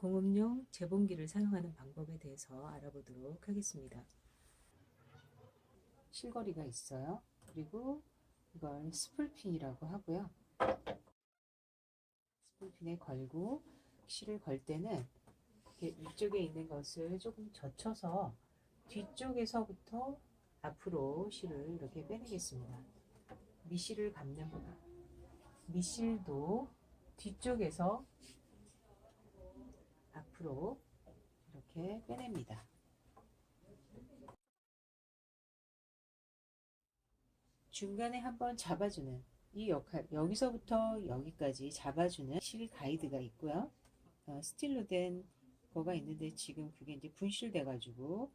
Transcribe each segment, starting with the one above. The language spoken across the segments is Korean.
공업용 재봉기를 사용하는 방법에 대해서 알아보도록 하겠습니다. 실거리가 있어요. 그리고 이걸 스풀핀이라고 하고요. 스풀핀에 걸고 실을 걸 때는 이렇게 위쪽에 있는 것을 조금 젖혀서 뒤쪽에서부터 앞으로 실을 이렇게 빼내겠습니다. 미실을 감는 미실도 뒤쪽에서 앞으로 이렇게 빼냅니다. 중간에 한번 잡아주는 이 역할, 여기서부터 여기까지 잡아주는 실 가이드가 있고요. 스틸로 된 거가 있는데 지금 그게 이제 분실돼 가지고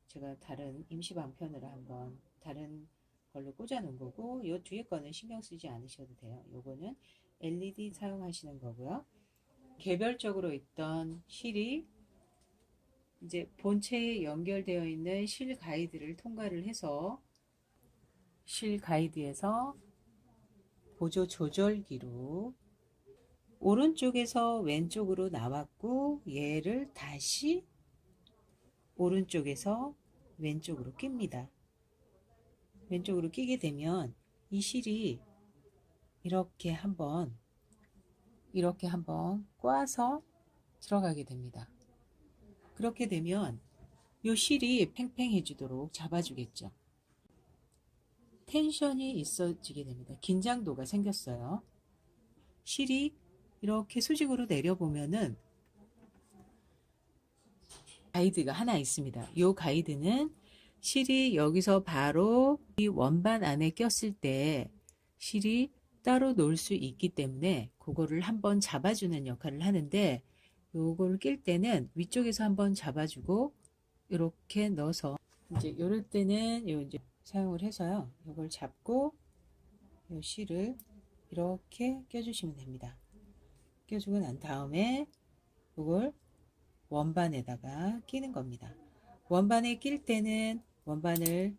제가 다른 임시 방편으로 한번 다른 걸로 꽂아 놓은 거고, 요 뒤에 거는 신경 쓰지 않으셔도 돼요. 요거는 LED 사용하시는 거고요. 개별적으로 있던 실이 이제 본체에 연결되어 있는 실 가이드를 통과를 해서 실 가이드에서 보조 조절기로 오른쪽에서 왼쪽으로 나왔고, 얘를 다시 오른쪽에서 왼쪽으로 낍니다. 왼쪽으로 끼게 되면 이 실이 이렇게 한번 꽈서 들어가게 됩니다. 그렇게 되면 이 실이 팽팽해지도록 잡아주겠죠. 텐션이 있어지게 됩니다. 긴장도가 생겼어요. 실이 이렇게 수직으로 내려보면은 가이드가 하나 있습니다. 이 가이드는 실이 여기서 바로 이 원반 안에 꼈을 때 실이 따로 놓을 수 있기 때문에 그거를 한번 잡아주는 역할을 하는데, 요거를 낄 때는 위쪽에서 한번 잡아주고 이렇게 넣어서 이제 요럴 때는 요 이제 사용을 해서요. 요걸 잡고 요 실을 이렇게 껴주시면 됩니다. 껴주고 난 다음에 요걸 원반에다가 끼는 겁니다. 원반에 낄 때는 원반을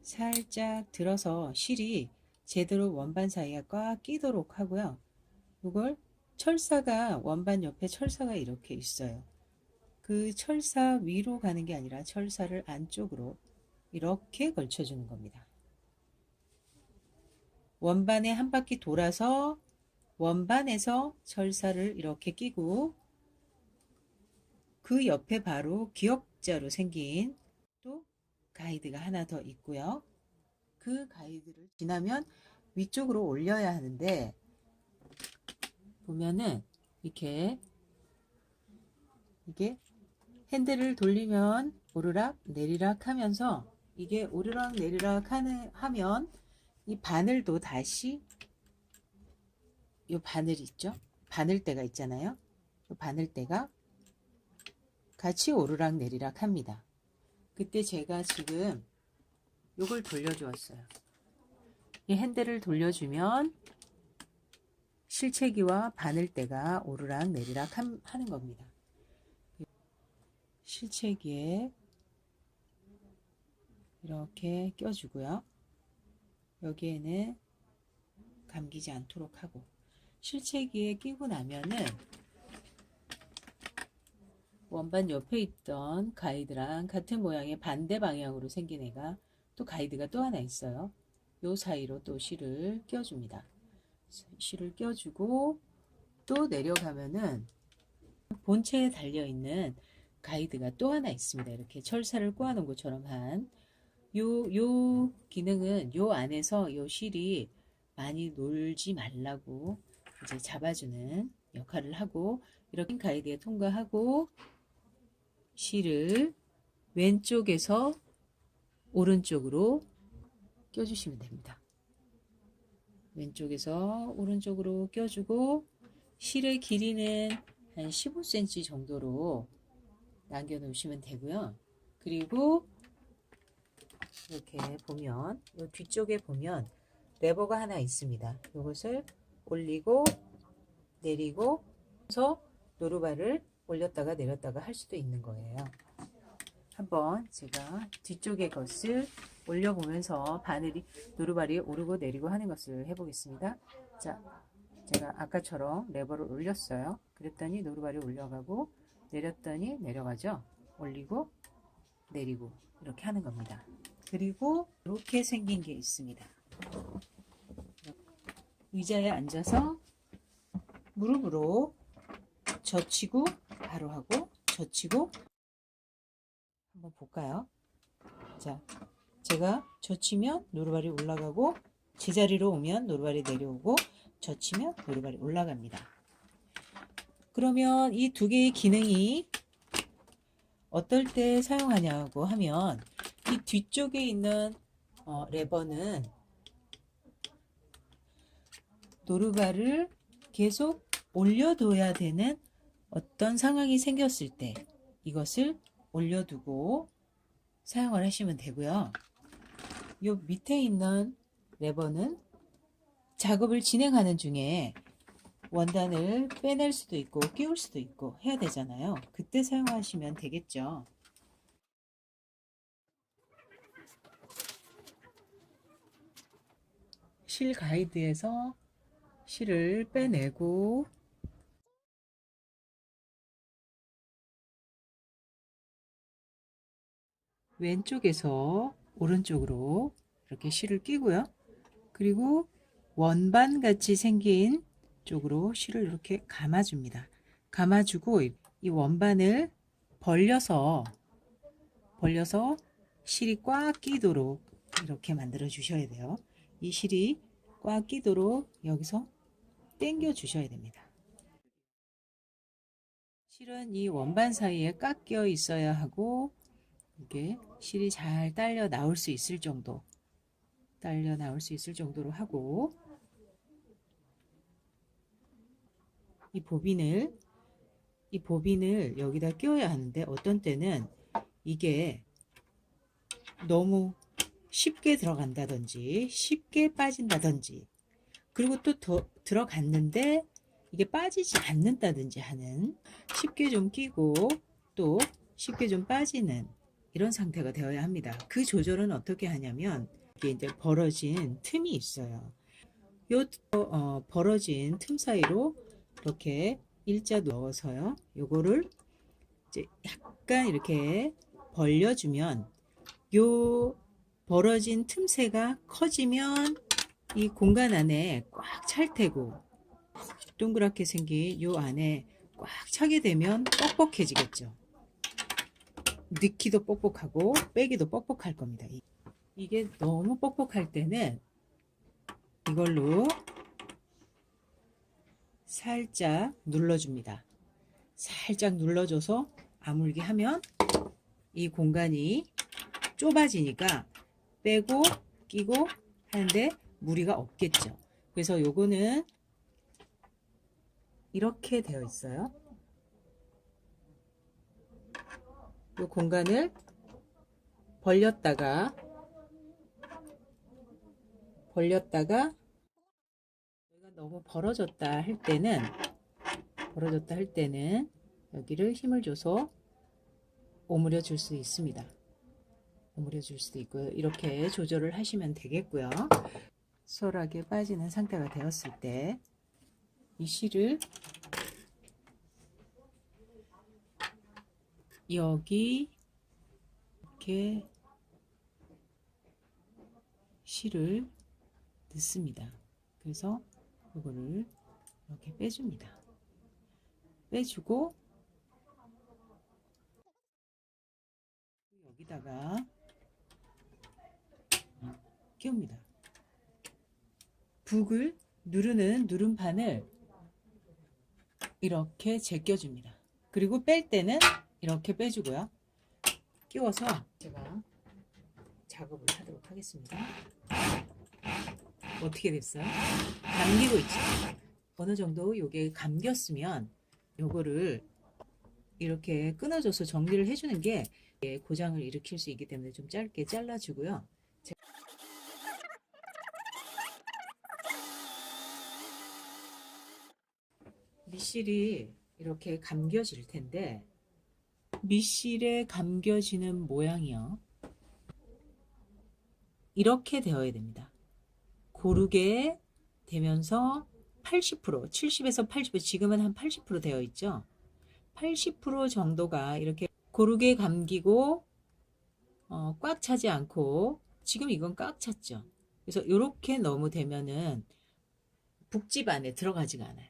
살짝 들어서 실이 제대로 원반 사이에 꽉 끼도록 하고요. 이걸 철사가 원반 옆에 철사가 이렇게 있어요. 그 철사 위로 가는 게 아니라 철사를 안쪽으로 이렇게 걸쳐주는 겁니다. 원반에 한 바퀴 돌아서 원반에서 철사를 이렇게 끼고, 그 옆에 바로 기역자로 생긴 또 가이드가 하나 더 있고요. 그 가이드를 지나면 위쪽으로 올려야 하는데, 보면은 이게 핸들을 돌리면 오르락 내리락 하면서, 이게 오르락 내리락 하면 이 바늘도 다시, 이 바늘 있죠? 바늘대가 있잖아요. 이 바늘대가 같이 오르락 내리락 합니다. 그때 제가 지금 요걸 돌려주었어요. 이 핸들을 돌려주면 실체기와 바늘대가 오르락 내리락 하는 겁니다. 실체기에 이렇게 껴주고요. 여기에는 감기지 않도록 하고, 실체기에 끼고 나면은 원반 옆에 있던 가이드랑 같은 모양의 반대 방향으로 생긴 애가 또 가이드가 또 하나 있어요. 요 사이로 또 실을 껴줍니다. 실을 껴주고 또 내려가면은 본체에 달려있는 가이드가 또 하나 있습니다. 이렇게 철사를 꼬아놓은 것처럼 한 요 기능은 요 안에서 요 실이 많이 놀지 말라고 이제 잡아주는 역할을 하고, 이렇게 가이드에 통과하고 실을 왼쪽에서 오른쪽으로 껴주시면 됩니다. 왼쪽에서 오른쪽으로 껴주고, 실의 길이는 한 15cm 정도로 남겨 놓으시면 되고요. 그리고 이렇게 보면 이 뒤쪽에 보면 레버가 하나 있습니다. 이것을 올리고 내리고 해서 노루발을 올렸다가 내렸다가 할 수도 있는 거예요. 한번 제가 뒤쪽의 것을 올려보면서 노루발이 오르고 내리고 하는 것을 해보겠습니다. 자, 제가 아까처럼 레버를 올렸어요. 그랬더니 노루발이 올라가고 내렸더니 내려가죠. 올리고 내리고 이렇게 하는 겁니다. 그리고 이렇게 생긴 게 있습니다. 의자에 앉아서 무릎으로 젖히고 바로 하고 젖히고 한번 볼까요? 자, 제가 젖히면 노루발이 올라가고 제자리로 오면 노루발이 내려오고 젖히면 노루발이 올라갑니다. 그러면 이 두 개의 기능이 어떨 때 사용하냐고 하면 이 뒤쪽에 있는 레버는 노루발을 계속 올려둬야 되는 어떤 상황이 생겼을 때 이것을 올려두고 사용을 하시면 되고요. 요 밑에 있는 레버는 작업을 진행하는 중에 원단을 빼낼 수도 있고 끼울 수도 있고 해야 되잖아요. 그때 사용하시면 되겠죠. 실 가이드에서 실을 빼내고 왼쪽에서 오른쪽으로 이렇게 실을 끼고요. 그리고 원반 같이 생긴 쪽으로 실을 이렇게 감아줍니다. 감아주고 이 원반을 벌려서 실이 꽉 끼도록 이렇게 만들어 주셔야 돼요. 이 실이 꽉 끼도록 여기서 당겨 주셔야 됩니다. 실은 이 원반 사이에 깎여 있어야 하고 이게 실이 잘 딸려 나올 수 있을 정도 로 하고 이 보빈을 여기다 끼워야 하는데 어떤 때는 이게 너무 쉽게 들어간다든지 쉽게 빠진다든지 그리고 또 들어갔는데 이게 빠지지 않는다든지 하는 쉽게 좀 끼고 또 쉽게 좀 빠지는 이런 상태가 되어야 합니다. 그 조절은 어떻게 하냐면 이게 이제 벌어진 틈이 있어요. 요 벌어진 틈 사이로 이렇게 일자 넣어서요. 요거를 이제 약간 이렇게 벌려주면 요 벌어진 틈새가 커지면 이 공간 안에 꽉 찰 테고 동그랗게 생긴 요 안에 꽉 차게 되면 뻑뻑해지겠죠. 넣기도 뻑뻑하고 빼기도 뻑뻑할 겁니다. 이게 너무 뻑뻑할 때는 이걸로 살짝 눌러줍니다. 살짝 눌러줘서 아물게 하면 이 공간이 좁아지니까 빼고 끼고 하는데 무리가 없겠죠. 그래서 요거는 이렇게 되어 있어요. 이 공간을 벌렸다가 여기가 너무 벌어졌다 할 때는 여기를 힘을 줘서 오므려 줄 수 있습니다. 오므려 줄 수도 있고요. 이렇게 조절을 하시면 되겠고요. 수월하게 빠지는 상태가 되었을 때 이 실을 여기 이렇게 실을 넣습니다. 그래서 이거를 이렇게 빼줍니다. 빼주고 여기다가 끼웁니다. 북을 누르는 누름판을 이렇게 제껴줍니다. 그리고 뺄 때는 이렇게 빼주고요. 끼워서 제가 작업을 하도록 하겠습니다. 어떻게 됐어요? 감기고 있죠? 어느 정도 요게 감겼으면 요거를 이렇게 끊어줘서 정리를 해주는 게 고장을 일으킬 수 있기 때문에 좀 짧게 잘라주고요. 밑실이 이렇게 감겨질 텐데 밑실에 감겨지는 모양이요. 이렇게 되어야 됩니다. 고르게 되면서 80%, 70에서 80%, 지금은 한 80% 되어 있죠. 80% 정도가 이렇게 고르게 감기고 꽉 차지 않고, 지금 이건 꽉 찼죠. 그래서 이렇게 너무 되면은 북집 안에 들어가지가 않아요.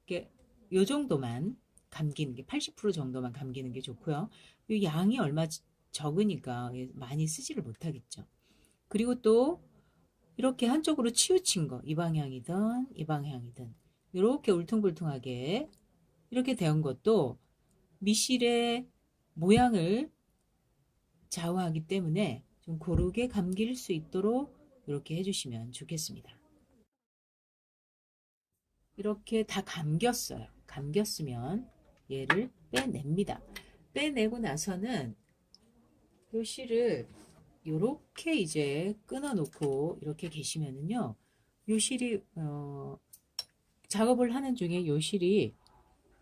이게 요 정도만 감기는 게, 80% 정도만 감기는 게 좋고요. 이 양이 얼마 적으니까 많이 쓰지를 못하겠죠. 그리고 또 이렇게 한쪽으로 치우친 거, 이 방향이든 이 방향이든 이렇게 울퉁불퉁하게 이렇게 되은 것도 미실의 모양을 좌우하기 때문에 좀 고르게 감길 수 있도록 이렇게 해주시면 좋겠습니다. 이렇게 다 감겼어요. 감겼으면 얘를 빼냅니다. 빼내고 나서는 이 실을 이렇게 이제 끊어 놓고 이렇게 계시면은요, 요 실이 작업을 하는 중에 요 실이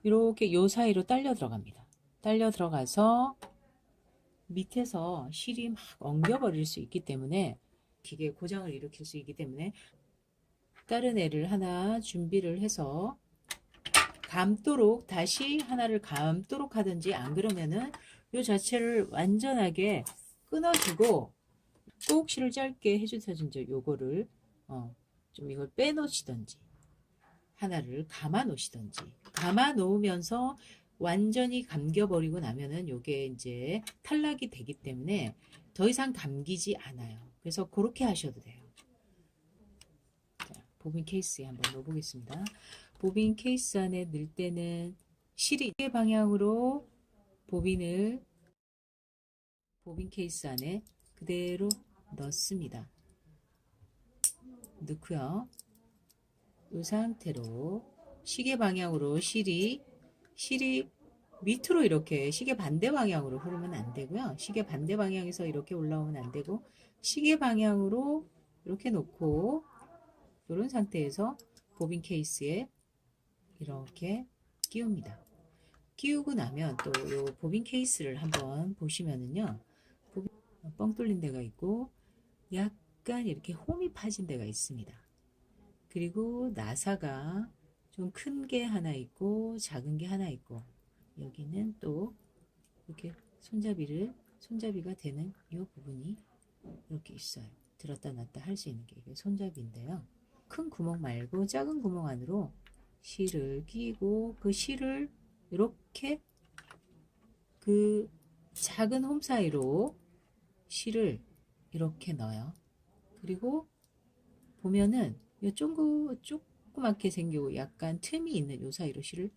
이렇게 요 사이로 딸려 들어갑니다. 딸려 들어가서 밑에서 실이 막 엉겨버릴 수 있기 때문에, 기계 고장을 일으킬 수 있기 때문에 다른 애를 하나 준비를 해서 감도록, 다시 하나를 감도록 하든지, 안 그러면은 요 자체를 완전하게 끊어주고 꼭 실을 짧게 해주셔든지, 요거를 좀 이걸 빼놓으시든지 하나를 감아 놓으시든지, 감아 놓으면서 완전히 감겨버리고 나면은 요게 이제 탈락이 되기 때문에 더 이상 감기지 않아요. 그래서 그렇게 하셔도 돼요. 자, 보빈 케이스에 한번 넣어보겠습니다. 보빈 케이스 안에 넣을 때는 실이 이 방향으로 보빈을 보빈 케이스 안에 그대로 넣습니다. 넣고요. 이 상태로 시계 방향으로 실이 밑으로 이렇게 시계 반대 방향으로 흐르면 안 되고요. 시계 반대 방향에서 이렇게 올라오면 안 되고, 시계 방향으로 이렇게 놓고 이런 상태에서 보빈 케이스에 이렇게 끼웁니다. 끼우고 나면 또 이 보빈 케이스를 한번 보시면은요, 뻥 뚫린 데가 있고 약간 이렇게 홈이 파진 데가 있습니다. 그리고 나사가 좀 큰 게 하나 있고 작은 게 하나 있고, 여기는 또 이렇게 손잡이가 되는 이 부분이 이렇게 있어요. 들었다 놨다 할 수 있는 게 이게 손잡이인데요. 큰 구멍 말고 작은 구멍 안으로 실을 끼고, 그 실을 이렇게 그 작은 홈 사이로 실을 이렇게 넣어요. 그리고 보면은 이 조그맣게 생기고 약간 틈이 있는 요 사이로 실을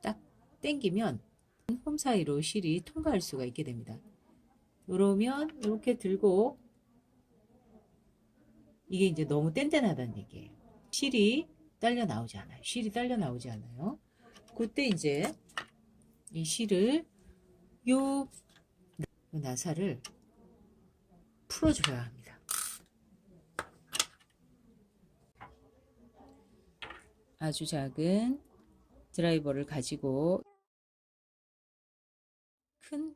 딱 당기면 홈 사이로 실이 통과할 수가 있게 됩니다. 그러면 이렇게 들고, 이게 이제 너무 뗀뗀하다는 얘기예요. 실이 딸려 나오지 않아요. 실이 딸려 나오지 않아요. 그때 이제 이 실을 요 나사를 풀어줘야 합니다. 아주 작은 드라이버를 가지고, 큰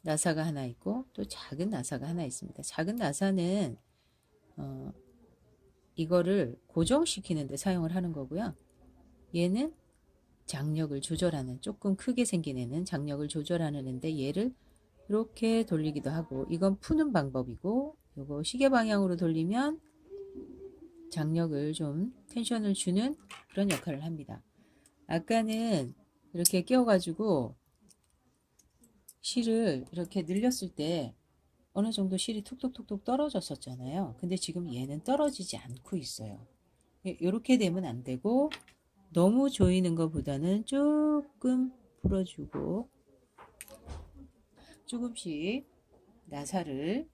나사가 하나 있고 또 작은 나사가 하나 있습니다. 작은 나사는 이거를 고정시키는 데 사용을 하는 거고요. 얘는 장력을 조절하는, 조금 크게 생긴 애는 장력을 조절하는 애인데, 얘를 이렇게 돌리기도 하고, 이건 푸는 방법이고, 요거 시계 방향으로 돌리면 장력을 좀 텐션을 주는 그런 역할을 합니다. 아까는 이렇게 끼워가지고 실을 이렇게 늘렸을 때 어느 정도 실이 툭툭툭툭 떨어졌었잖아요. 근데 지금 얘는 떨어지지 않고 있어요. 이렇게 되면 안 되고, 너무 조이는 것보다는 조금 풀어주고 조금씩 나사를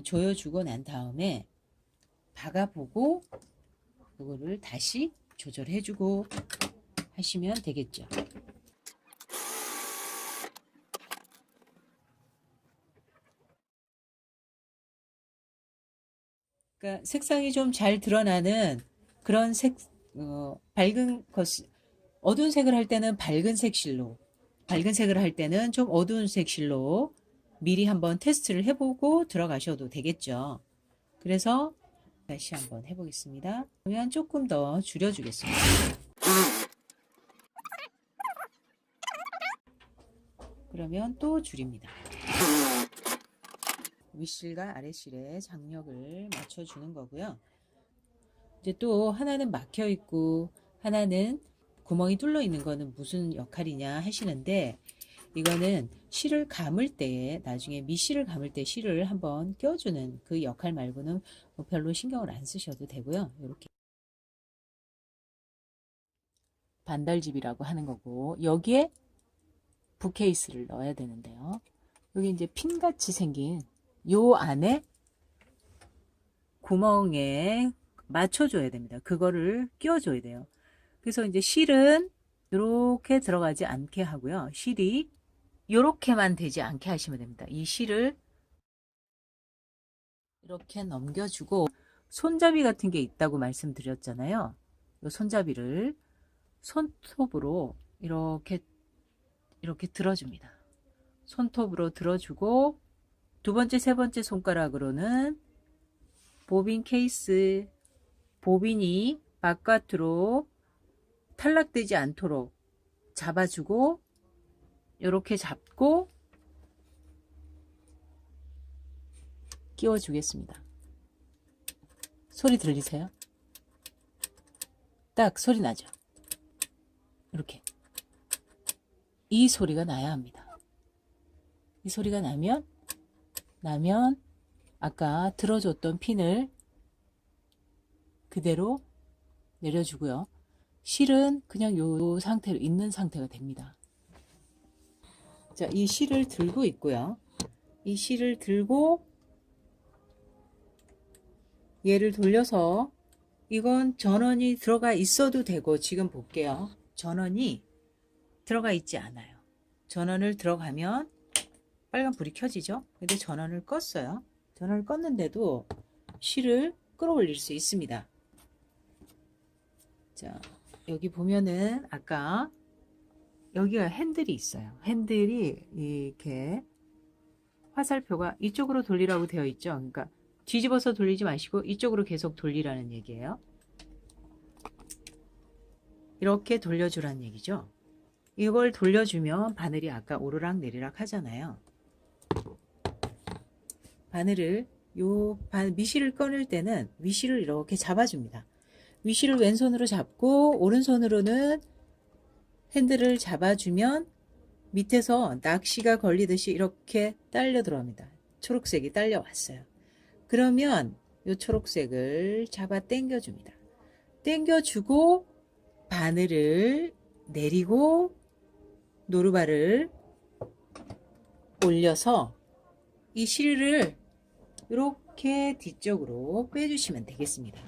조여주고 난 다음에 박아보고 그거를 다시 조절해주고 하시면 되겠죠. 그러니까 색상이 좀 잘 드러나는 그런 밝은 것, 어두운 색을 할 때는 밝은 색실로, 밝은 색을 할 때는 좀 어두운 색실로 미리 한번 테스트를 해보고 들어가셔도 되겠죠. 그래서 다시 한번 해보겠습니다. 그러면 조금 더 줄여주겠습니다. 그러면 또 줄입니다. 윗실과 아랫실에 장력을 맞춰주는 거고요. 이제 또 하나는 막혀 있고 하나는 구멍이 뚫려 있는 거는 무슨 역할이냐 하시는데, 이거는 실을 감을 때, 나중에 밑실을 감을 때 실을 한번 껴주는 그 역할 말고는 뭐 별로 신경을 안 쓰셔도 되고요. 이렇게 반달집이라고 하는 거고, 여기에 붓케이스를 넣어야 되는데요. 여기 이제 핀같이 생긴 요 안에 구멍에 맞춰줘야 됩니다. 그거를 끼워줘야 돼요. 그래서 이제 실은 이렇게 들어가지 않게 하고요. 실이 이렇게만 되지 않게 하시면 됩니다. 이 실을 이렇게 넘겨주고, 손잡이 같은 게 있다고 말씀드렸잖아요. 이 손잡이를 손톱으로 이렇게 들어줍니다. 손톱으로 들어주고, 두 번째, 세 번째 손가락으로는 보빈 케이스, 보빈이 바깥으로 탈락되지 않도록 잡아주고, 이렇게 잡고 끼워주겠습니다. 소리 들리세요? 딱 소리 나죠? 이렇게 이 소리가 나야 합니다. 이 소리가 나면 아까 들어줬던 핀을 그대로 내려주고요. 실은 그냥 요 상태로 있는 상태가 됩니다. 자, 이 실을 들고 있고요. 이 실을 들고 얘를 돌려서, 이건 전원이 들어가 있어도 되고, 지금 볼게요. 전원이 들어가 있지 않아요. 전원을 들어가면 빨간 불이 켜지죠. 근데 전원을 껐어요. 전원을 껐는데도 실을 끌어올릴 수 있습니다. 자, 여기 보면은 아까 여기가 핸들이 있어요. 핸들이 이렇게 화살표가 이쪽으로 돌리라고 되어 있죠. 그러니까 뒤집어서 돌리지 마시고 이쪽으로 계속 돌리라는 얘기예요. 이렇게 돌려주라는 얘기죠. 이걸 돌려주면 바늘이 아까 오르락 내리락 하잖아요. 바늘을 미실을 꺼낼 때는 위실을 이렇게 잡아줍니다. 위실을 왼손으로 잡고 오른손으로는 핸들을 잡아주면 밑에서 낚시가 걸리듯이 이렇게 딸려 들어옵니다. 초록색이 딸려 왔어요. 그러면 이 초록색을 잡아 당겨줍니다. 당겨주고 바늘을 내리고 노루발을 올려서 이 실을 이렇게 뒤쪽으로 빼주시면 되겠습니다.